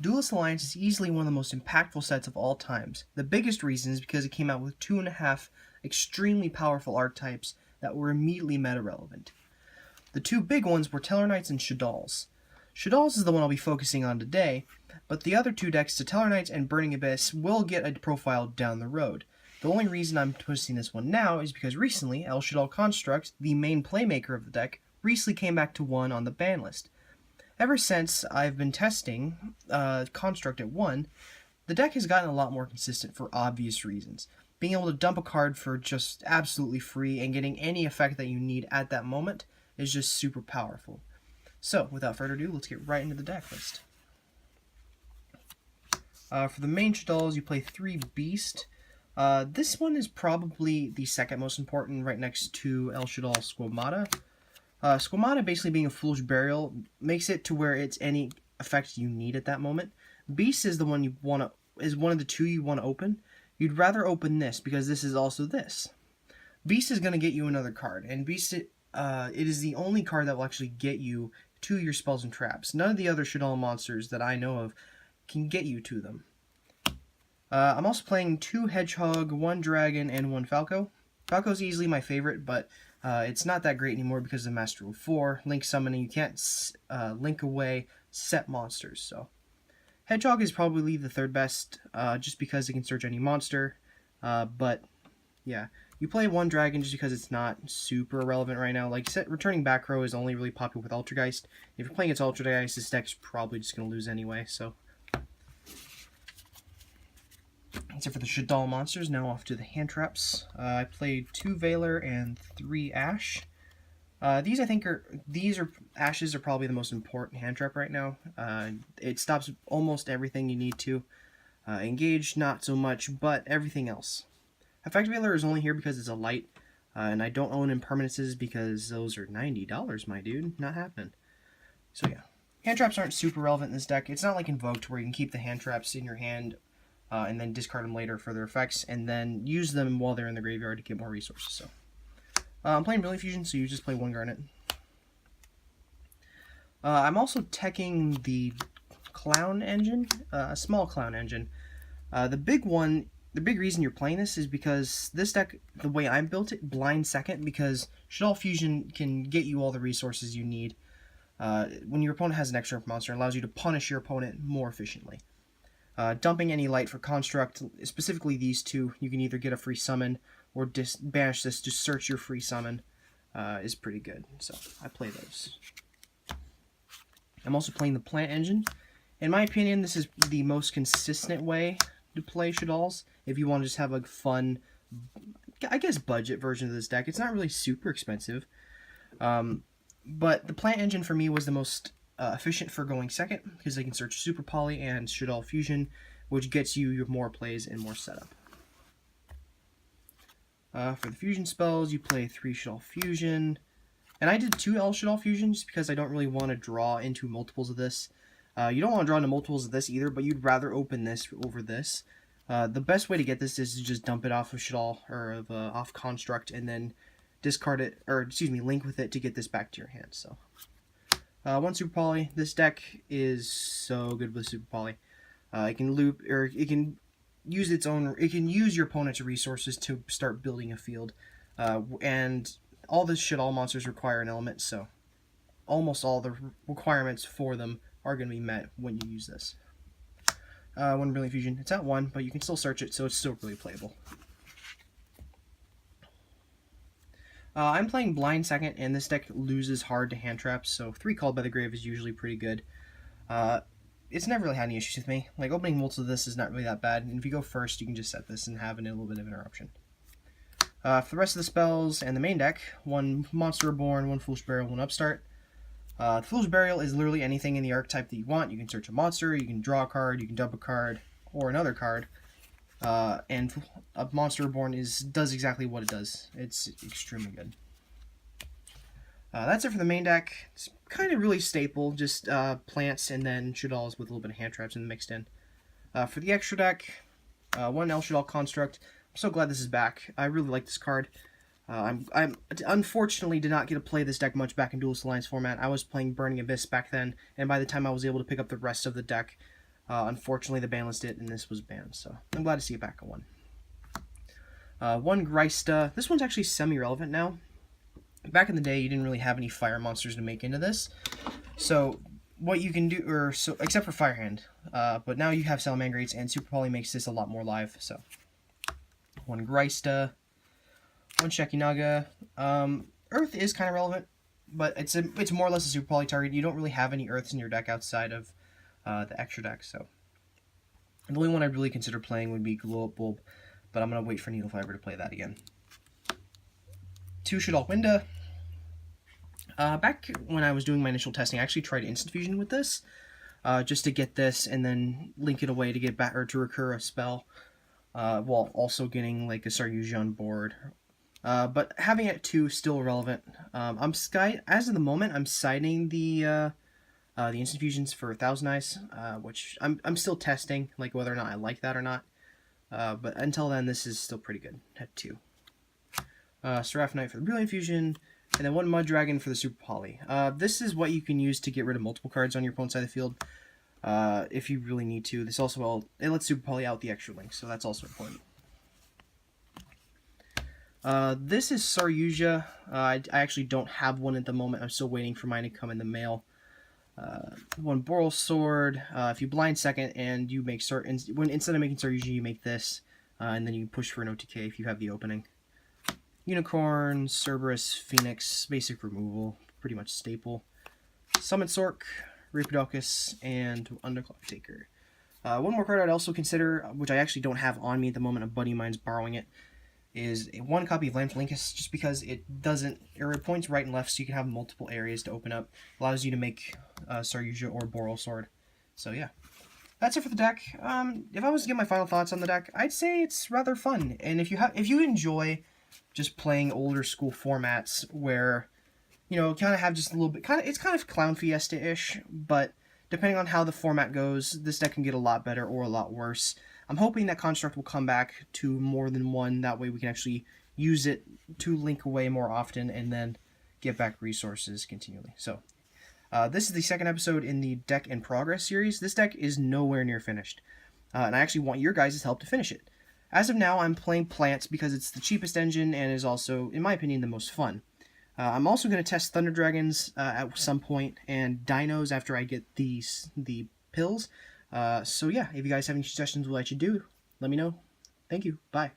Duelist Alliance is easily one of the most impactful sets of all times. The biggest reason is because it came out with 2.5 extremely powerful archetypes that were immediately meta-relevant. The two big ones were Teller Knights and Shaddolls. Shaddolls is the one I'll be focusing on today, but the other two decks, the Teller Knights and Burning Abyss, will get a profile down the road. The only reason I'm twisting this one now is because recently, El Shaddoll Construct, the main playmaker of the deck, recently came back to 1 on the ban list. Ever since I've been testing Construct at 1, the deck has gotten a lot more consistent for obvious reasons. Being able to dump a card for just absolutely free and getting any effect that you need at that moment is just super powerful. So, without further ado, let's get right into the deck list. For the main Shaddolls, you play 3 Beast. This one is probably the second most important, right next to El Shaddoll Squamata. Squamata basically being a Foolish Burial makes it to where it's any effect you need at that moment. Beast is the one you want to is one of the two you want to open. You'd rather open this because this is also this. Beast is going to get you another card, and Beast it is the only card that will actually get you to your spells and traps. None of the other Shaddoll monsters that I know of can get you to them. I'm also playing 2 Hedgehog, 1 Dragon, and 1 Falco. Falco's easily my favorite, but it's not that great anymore because of Master Rule 4. Link summoning, you can't link away set monsters. So Hedgehog is probably the third best, just because it can search any monster. But yeah, you play 1 Dragon just because it's not super relevant right now. Like I said, returning back row is only really popular with Altergeist. If you're playing against Altergeist, this deck's probably just going to lose anyway, so. Except for the Shaddoll monsters, now off to the hand traps. I played 2 Valor and 3 Ash. These Ashes are probably the most important hand trap right now. It stops almost everything you need to. Engage, not so much, but everything else. Effect Valor is only here because it's a light, and I don't own impermanences because those are $90, my dude. Not happening. So yeah, hand traps aren't super relevant in this deck. It's not like Invoked where you can keep the hand traps in your hand and then discard them later for their effects, and then use them while they're in the graveyard to get more resources. So I'm playing Brilliant Fusion, so you just play 1 Garnet. I'm also teching the Clown engine, a small Clown engine. The big reason you're playing this is because this deck, the way I built it, blinds second, because Shaddoll Fusion can get you all the resources you need. When your opponent has an extra monster, it allows you to punish your opponent more efficiently. Dumping any light for Construct, specifically these two, you can either get a free summon or banish this to search your free summon, is pretty good. So I play those. I'm also playing the Plant Engine. In my opinion, this is the most consistent way to play Shaddolls. If you want to just have a fun, I guess, budget version of this deck. It's not really super expensive. But the Plant Engine for me was the most efficient for going second, because they can search Super Poly and Shaddoll Fusion, which gets you your more plays and more setup. For the fusion spells, you play 3 Shaddoll Fusion, and I did 2 El Shaddoll Fusion just because I don't really want to draw into multiples of this. You don't want to draw into multiples of this either, but you'd rather open this over this. The best way to get this is to just dump it off of Shaddoll, or off Construct, and then discard it, or excuse me, link with it to get this back to your hand. So 1 Super Poly. This deck is so good with Super Poly. It can loop, or it can use its own. It can use your opponent's resources to start building a field, and all the Shaddoll monsters require an element, so almost all the requirements for them are going to be met when you use this. 1 Brilliant Fusion. It's at 1, but you can still search it, so it's still really playable. I'm playing blind second, and this deck loses hard to hand traps, so 3 Called by the Grave is usually pretty good. It's never really had any issues with me. Like, opening multiples of this is not really that bad, and if you go first, you can just set this and have a little bit of interruption. For the rest of the spells and the main deck, 1 Monster Reborn, 1 Foolish Burial, 1 Upstart. Foolish Burial is literally anything in the archetype that you want. You can search a monster, you can draw a card, you can dump a card, or another card. And a Monster Reborn does exactly what it does. It's extremely good. That's it for the main deck. It's kind of really staple, just plants and then Shaddolls with a little bit of hand traps mixed in. For the extra deck, 1 El Shaddoll Construct. I'm so glad this is back. I really like this card. I unfortunately did not get to play this deck much back in Duelist Alliance format. I was playing Burning Abyss back then, and by the time I was able to pick up the rest of the deck, Unfortunately, the ban list did, and this was banned, so I'm glad to see it back on one. One Greista. This one's actually semi-relevant now. Back in the day, you didn't really have any fire monsters to make into this, so what you can do, except for Firehand, but now you have Salamangreats, and Super Poly makes this a lot more live. So one Greista, one Shekinaga. Earth is kind of relevant, but it's more or less a Super Poly target. You don't really have any Earths in your deck outside of the extra deck, so the only one I'd really consider playing would be Glow Up Bulb, but I'm gonna wait for Needle Fiber to play that again. 2 Shaddoll Winda. Back when I was doing my initial testing, I actually tried Instant Fusion with this, just to get this and then link it away to get back or to recur a spell, while also getting like a Saryuja on board. But having it 2 is still relevant. As of the moment, I'm citing the Instant Fusions for Thousand Eyes, which I'm still testing, like whether or not I like that or not. But until then, this is still pretty good at 2. Seraph Knight for the Brilliant Fusion, and then one Mud Dragon for the Super Poly. This is what you can use to get rid of multiple cards on your opponent's side of the field, if you really need to. This also it lets Super Poly out the extra link, so that's also important. This is Saryuja. I actually don't have one at the moment. I'm still waiting for mine to come in the mail. One Boral Sword. If you blind second and you make instead of making Saryuja, you make this, and then you push for an OTK if you have the opening. Unicorn, Cerberus, Phoenix, basic removal, pretty much staple. Summon Sork, Rapidocus, and Underclock Taker. One more card I'd also consider, which I actually don't have on me at the moment, a buddy of mine's borrowing it, is one copy of Lamphlinkus, just because it points right and left, so you can have multiple areas to open up. Allows you to make Saryuja or Boral Sword. So yeah, that's it for the deck. If I was to give my final thoughts on the deck, I'd say it's rather fun, and if you enjoy just playing older school formats where, kind of have just a little bit, it's kind of Clown Fiesta-ish, but depending on how the format goes, this deck can get a lot better or a lot worse. I'm hoping that Construct will come back to more than one, that way we can actually use it to link away more often and then get back resources continually. So, this is the second episode in the Deck in Progress series. This deck is nowhere near finished, and I actually want your guys' help to finish it. As of now, I'm playing Plants because it's the cheapest engine and is also, in my opinion, the most fun. I'm also going to test Thunder Dragons at some point, and Dinos after I get the pills. So yeah, if you guys have any suggestions what I should do, let me know. Thank you. Bye.